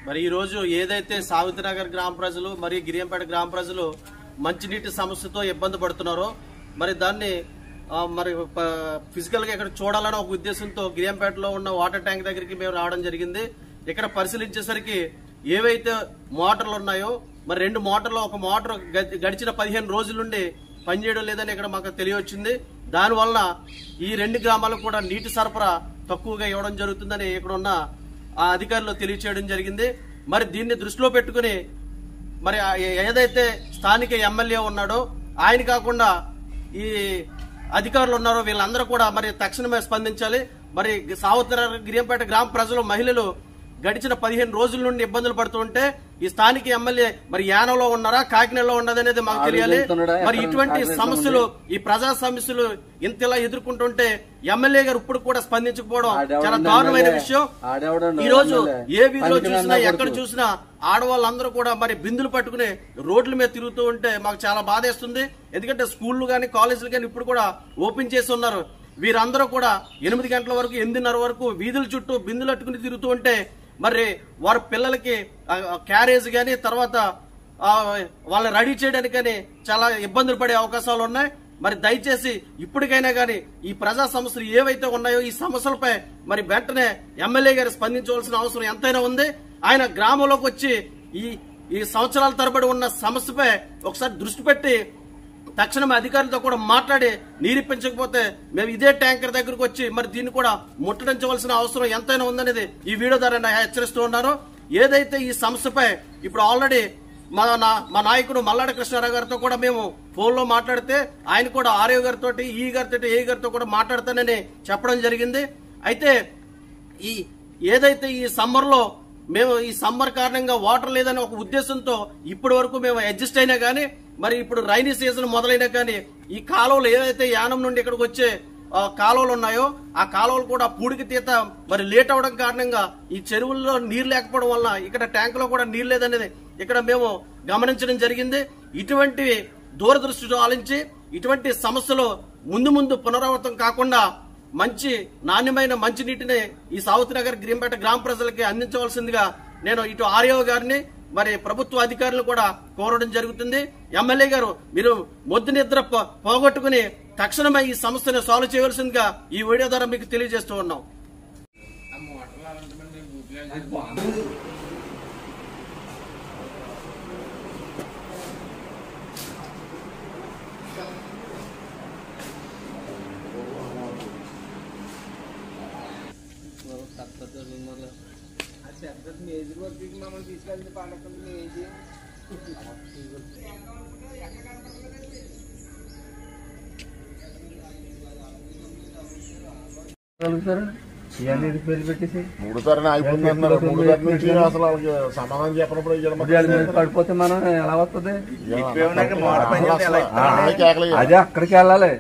మరి ఈ రోజు ఏదైతే సావిత్రినగర్ గ్రామ ప్రజలు మరియు గిరియంపేట గ్రామ ప్రజలు మంచినీటి సమస్యతో ఇబ్బంది పడుతున్నారో మరి దాన్ని మరి ఫిజికల్ గా ఇక్కడ చూడాలనే ఒక ఉద్దేశంతో గిరియంపేటలో ఉన్న వాటర్ ట్యాంక్ దగ్గరికి మేము రావడం జరిగింది. ఇక్కడ పరిశీలించేసరికి ఏవైతే మోటార్లు ఉన్నాయో మరి 2 మోటార్లు, ఒక మోటార్ గడిచిన 15 రోజుల నుండి పనిచేయడం లేదని ఇక్కడ మాకు తెలియవచ్చింది. దానివల్ల ఈ 2 గ్రామాలకు కూడా నీటి సరఫరా తక్కువగా ఇవ్వడం జరుగుతుందని ఇక్కడ ఉన్న ఆ అధికారులు తెలియచేయడం జరిగింది. మరి దీన్ని దృష్టిలో పెట్టుకుని మరి ఏదైతే స్థానిక ఎమ్మెల్యే ఉన్నాడో ఆయన కాకుండా ఈ అధికారులు ఉన్నారో వీళ్ళందరూ కూడా మరి తక్షణమే స్పందించాలి. మరి సావిత్రినగర్ గిరియంపేట గ్రామ ప్రజలు, మహిళలు గడిచిన 15 రోజుల నుండి ఇబ్బందులు పడుతుంటే ఈ స్థానిక ఎమ్మెల్యే మరి యానంలో ఉన్నారా, కాకినాడలో ఉన్నదనేది మాకు తెలియాలి. మరి ఇటువంటి సమస్యలు, ఈ ప్రజా సమస్యలు ఇంతలా ఎదుర్కొంటుంటే ఎమ్మెల్యే గారు ఇప్పుడు కూడా స్పందించకపోవడం చాలా దారుణమైన విషయం. ఈ రోజు ఏ వీధిలో చూసినా, ఎక్కడ చూసినా ఆడవాళ్ళందరూ కూడా మరి బిందులు పట్టుకుని రోడ్ల మీద తిరుగుతూ ఉంటే మాకు చాలా బాధేస్తుంది. ఎందుకంటే స్కూళ్లు గానీ, కాలేజీలు గానీ ఇప్పుడు కూడా ఓపెన్ చేసి ఉన్నారు. వీరందరూ కూడా 8 గంటల వరకు, 8:30 వరకు వీధుల చుట్టూ బిందులు పట్టుకుని తిరుగుతూ ఉంటే మరి వారి పిల్లలకి క్యారేజ్ గానీ, తర్వాత వాళ్ళని రెడీ చేయడానికి కానీ చాలా ఇబ్బందులు పడే అవకాశాలు ఉన్నాయి. మరి దయచేసి ఇప్పటికైనా గానీ ఈ ప్రజా సమస్యలు ఏవైతే ఉన్నాయో ఈ సమస్యలపై మరి వెంటనే ఎమ్మెల్యే గారు స్పందించవలసిన అవసరం ఎంతైనా ఉంది. ఆయన గ్రామంలోకి వచ్చి ఈ సంవత్సరాల తరబడి ఉన్న సమస్యపై ఒకసారి దృష్టి పెట్టి తక్షణమే అధికారులతో కూడా మాట్లాడి నీరిప్పించకపోతే మేము ఇదే ట్యాంకర్ దగ్గరకు వచ్చి మరి దీన్ని కూడా ముట్టడించవలసిన అవసరం ఎంతైనా ఉందనేది ఈ వీడియో ద్వారా హెచ్చరిస్తూ ఉన్నాను. ఏదైతే ఈ సమస్యపై ఇప్పుడు ఆల్రెడీ మా నాయకుడు మల్లాడి కృష్ణారావు గారితో కూడా మేము ఫోన్ లో మాట్లాడితే ఆయన కూడా ఆర్యో గారితో, ఈ గారితో, ఏ గారితో కూడా మాట్లాడతానని చెప్పడం జరిగింది. అయితే ఏదైతే ఈ సమ్మర్ లో మేము ఈ సమ్మర్ కారణంగా వాటర్ లేదని ఒక ఉద్దేశంతో ఇప్పటి వరకు మేము అడ్జస్ట్ అయినా గానీ మరి ఇప్పుడు రైనీ సీజన్ మొదలైనా కానీ ఈ కాలువలు ఏదైతే యానం నుండి ఇక్కడికి వచ్చే కాలువలు ఉన్నాయో ఆ కాలువలు కూడా పూడికి తీత మరి లేట్ అవడం కారణంగా ఈ చెరువుల్లో నీరు లేకపోవడం వల్ల ఇక్కడ ట్యాంక్ లో కూడా నీరు లేదనేది ఇక్కడ మేము గమనించడం జరిగింది. ఇటువంటి దూరదృష్టితో ఆలోచించి ఇటువంటి సమస్యలు ముందు పునరావృతం కాకుండా మంచి నాణ్యమైన మంచినీటిని ఈ సావిత్రినగర్ గిరియంపేట గ్రామ ప్రజలకి అందించవలసిందిగా నేను ఇటు ఆర్యో గారిని మరి ప్రభుత్వ అధికారులు కూడా కోరడం జరుగుతుంది. ఎమ్మెల్యే గారు మీరు మొద్దు నిద్ర పోగొట్టుకుని తక్షణమే ఈ సమస్యను సాల్వ్ చేయవలసిందిగా ఈ వీడియో ద్వారా మీకు తెలియజేస్తూ ఉన్నాం. మేజర్ వర్క్ మమ్మల్ని తీసుకెళ్తే పాడకుండా మేజీ మూడు తరని అయిపోతున్నారు. 3 తరం నుంచి అసలు సమాధానం చెప్పినప్పుడు పడిపోతే మనం ఎలా వస్తుంది? అదే అక్కడికి వెళ్ళాలి.